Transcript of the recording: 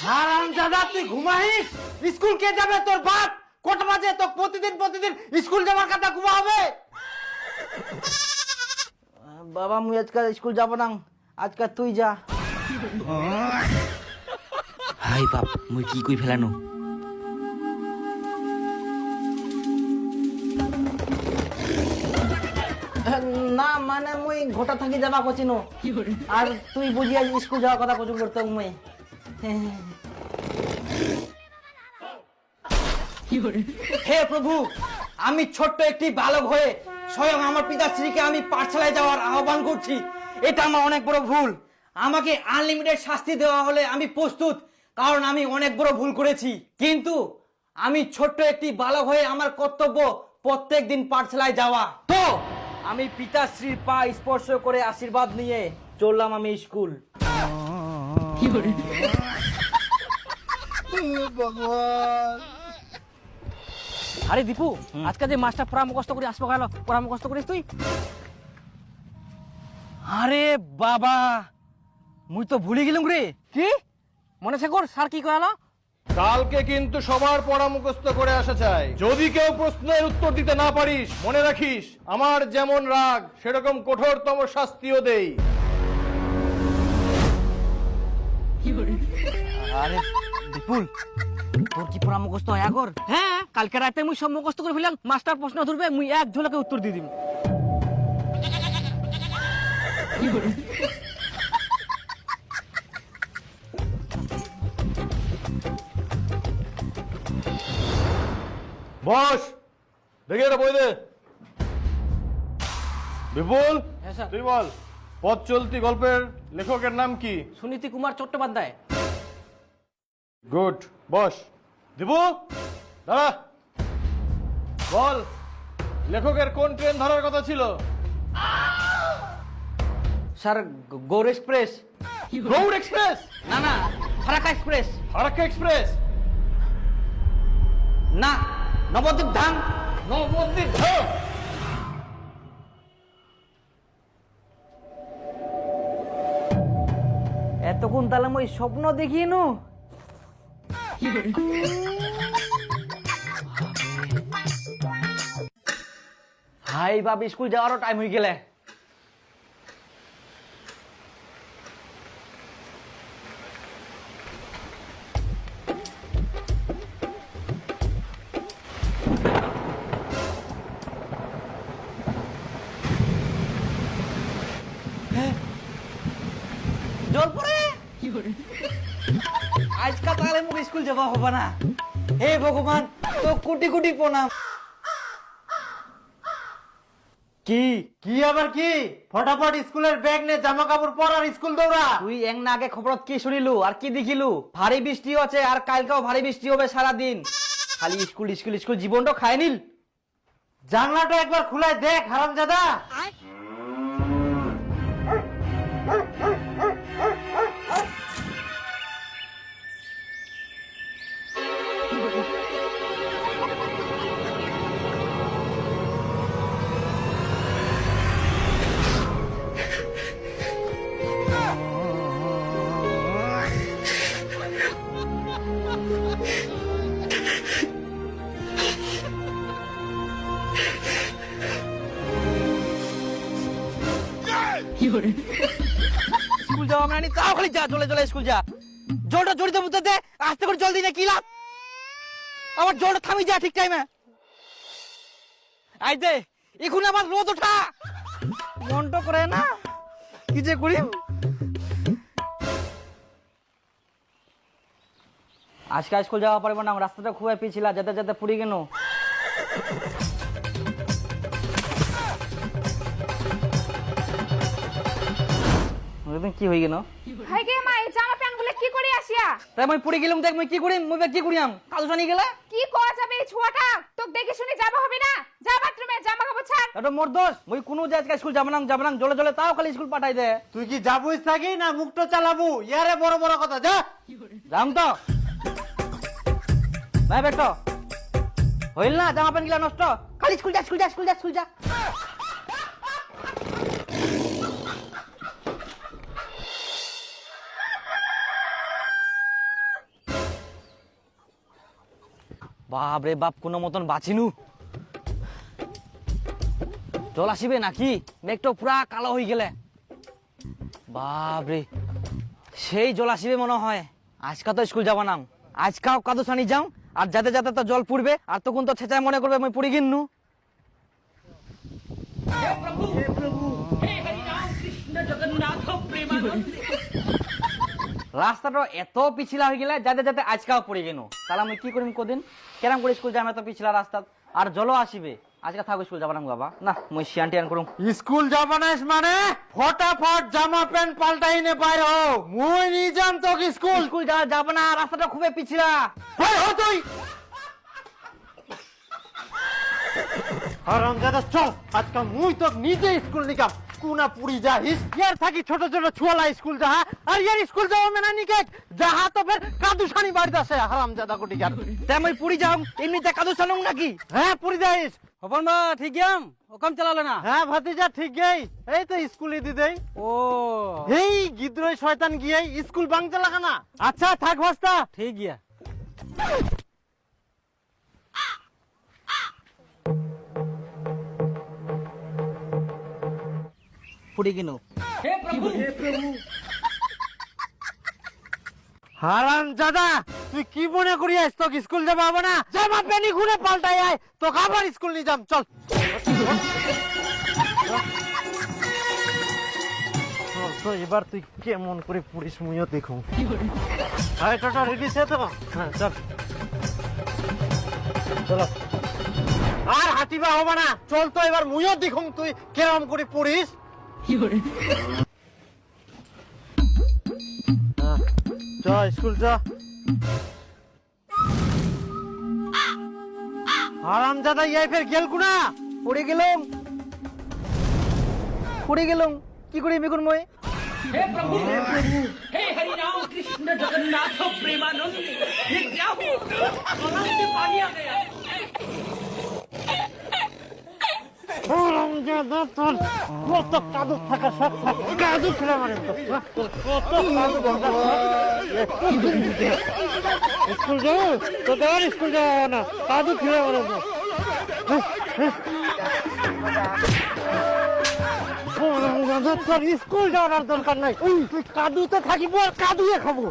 হারামজাদা তুই ঘুমাইস? স্কুল কে যাবে? তোর বাপ। কটা বাজে? তো প্রতিদিন স্কুল যাওয়ার কথা ঘুমা হবে। বাবা মুই আজকাল স্কুল যাব না, আজকাল তুই যা। হাই বাপ, মুই কি কই ফেলানো? না মানে মুই ঘোটা থাকি যাবা কচিনো, আর তুই বুঝি আজ স্কুল যাওয়ার কথা কচু করতে মুই। হে প্রভু, আমি ছোট্ট একটি বালক হয়ে স্বয়ং আমার পিতাশ্রীকে আমি পাঠশালায় যাওয়ার আহ্বান করছি। এটা আমার অনেক বড় ভুল। আমাকে আনলিমিটেড শাস্তি দেওয়া হলে আমি প্রস্তুত, কারণ আমি অনেক বড় ভুল করেছি। কিন্তু আমি ছোট্ট একটি বালক হয়ে আমার কর্তব্য প্রত্যেক দিন পাঠশালায় যাওয়া। তো আমি পিতাশ্রীর পা স্পর্শ করে আশীর্বাদ নিয়ে চললাম আমি স্কুল। আরে দীপু, আজকে যে মাস্টার পরামর্শ করে আসবো গেল, পরামর্শ করিস তুই? আরে বাবা, মুই তো ভুলে গেলাম রে। কি মনে কর স্যার কি করালো? কালকে কিন্তু সবার পড়া মুখস্থ করে আসা চাই। যদি কেউ প্রশ্নের উত্তর দিতে না পারিস, মনে রাখিস আমার যেমন রাগ সেরকম কঠোরতম শাস্তিও দেই। আরে বিপুল, তোর কি পড়া মুখস্থ হয় আগর? হ্যাঁ, কালকে রাতে মুই সব মুখস্থ করে ফেললাম। মাস্টার প্রশ্ন ধরবে, মুই এক ঝলকে উত্তর দিয়ে দিম। বস, দেখে এটা বই দে। বিপুল, হ্যাঁ স্যার। তুই বল, পথ চলতি গল্পের লেখকের নাম কি? সুনীতি কুমার চট্টোপাধ্যায়। Good, boss. দীপু, দাঁড়া। বল, লেখকের কোন ট্রেন ধরার কথা ছিল? Sir, Gour express. Gour express? না না, ফারাক্কা এক্সপ্রেস। ফারাক্কা এক্সপ্রেস? না, নবদ্বীপ ধাম। নবদ্বীপ ধাম? এতক্ষণ তাহলে মই স্বপ্ন দেখিয়ে নো। হাই বাপ, স্কুল যাওয়ারও টাইম হয়ে গেলে। জল পড়ে আজকা তাহলে মুখ স্কুল যাওয়া হবে না। হে ভগবান, তো কোটি কোটি প্রণাম। কি কি আবার কি? ফটাফট স্কুলের ব্যাগ নে, জামা কাপড় পর আর স্কুল দৌড়া। তুই এক না আগে খবরত কি শুনিলু আর কি দেখিলু? ভারী বৃষ্টি আছে, আর কালকেও ভারী বৃষ্টি হবে সারা দিন। খালি স্কুল স্কুল স্কুল, জীবনটা খায় নিল। জানলাটা একবার খুলে দেখ হারামজাদা। স্কুল যাওয়া মানে তাও খালি যা, চলে চলে স্কুল যা। জলটা জড়িতে বুঝতে দে, আস্তে করে জল দিই না কি লাভ? আমার জলটা থামি যা ঠিক টাইমে। আই দে, এখন আবার রোদ ওঠা। মনটা করে না, কি যে করি। আজকে স্কুল যাওয়া পারবো না, রাস্তাটা খুবই পিছিলা, যেতে যেতে পুরি গেল। কি হয়ে গেল? হাই গে মা, এই জামা প্যান্ট গুলো কি করে আসিয়া? তাই মই পুরি গেলাম, দেখ মই কি করি, মই কি করিয়াম? কাজু জানি গেলে কি করা যাবে এই ছোয়াটা? তোকে দেখে শুনে যাবা হবে না? যা বাথরুমে, জামা কাপড় ছাড়। এটা মোর দোষ। মই কোনো যে আজকে স্কুল যাব না জলে জলে, তাও খালি স্কুল পাঠাই দে। তুই কি যাবুই থাকি না মুখটা চালাবু? ইয়ারে বড় বড় কথা, যা। যাম তো নাই বেটো, হইল না জামা প্যান্ট গিলা নষ্ট। খালি স্কুল যা, স্কুল যা, স্কুল যা, স্কুল যা। বাপ রে বাপ, কোনো মতন বাঁচিনু। জল আসিবে নাকি? মেঘটা পুরা কালো হয়ে গেলে। বাপ রে, সেই জল আসিবে মনে হয়। আজকা তো স্কুল যাবা না, আজকাও কাদু সানি যাও, আর যাতে যাতে তো জল পুড়বে, আর তখন তো ছেঁচায় মনে করবে আমি পুড়ি গিন্নু। রাস্তাটা এত পিছলা হয়ে গেলে যাতে যাতে আজকাও পড়ে গেল। তাহলে আমি কি করিম কদিন? কেরাম করে স্কুল যাম এত পিছলা রাস্তা? আর জলও আসিবে, আজকে থাকো স্কুল যাবা না বাবা। না মুই শিয়ান টিয়ান করুম। স্কুল যাবা না মানে ফটাফট জামা প্যান্ট পাল্টাই নে বাইরে হো, মুই নি যাম তো স্কুল। স্কুল যাবা না, রাস্তাটা খুবই পিছলা। হই হো তুই হারামজাদা, চল আজকে মুই তো নিজে স্কুল নিকাম। কুনা পুরি যাইস ইয়ার থাকি ছোট ছোট ছুয়ালা স্কুল যাহা, আর ইয়ার স্কুল যাওয়া মেনা নিকে যাহা তো ফের কাদুসানি বাড়িতে আসে হারামজাদা কোটি গান। তাই আমি পুরি যাও, এমনিতে কাদু সানুং নাকি? হ্যাঁ পুরি যাইস। হপন বা ঠিক গেম ওকাম চালালে না? হ্যাঁ ভাতিজা ঠিক গেই, এই তো স্কুলে দি দেই। ও এই গিদ্রই শয়তান গিয়ে স্কুল বাংতে লাগা না। আচ্ছা থাক ভাস্তা। ঠিক গিয়া। পুরি কিনু। হারামজাদা, তুই কি মনে করিস তোকে স্কুল যাবা হবে না? জামা প্যান্ট খুলে পাল্টাই আয়, তোকে আবার স্কুল নিয়ে যাম। চল তো এবার তুই কেমন করে পুলিশ মুইও দেখো। হ্যাঁ টোটো রেডি সে তো? হ্যাঁ চল চলো। আর হাঁটিবা হবে না, চল তো এবার মুইও দেখুন তুই কেমন করে পড়িস। চ স্কুল চ। হারামজাদা ইয়াই ফের গেল কুনা? পড়ে গেলাম, পড়ে গেলাম, কি করি বেগুন মই? হারামজাদা তোর কত কাদু থাকা সত্ত্বেও কাদু খেলা মানে তো কত কাদু গঙ্গা। স্কুল যাও তো, দেওয়ার স্কুল যাওয়া না, কাদু খেলা মানে তো। তোর স্কুল যাওয়ার দরকার নাই, তুই কাদুতে থাকিব আর কাদুয়ে খাবো।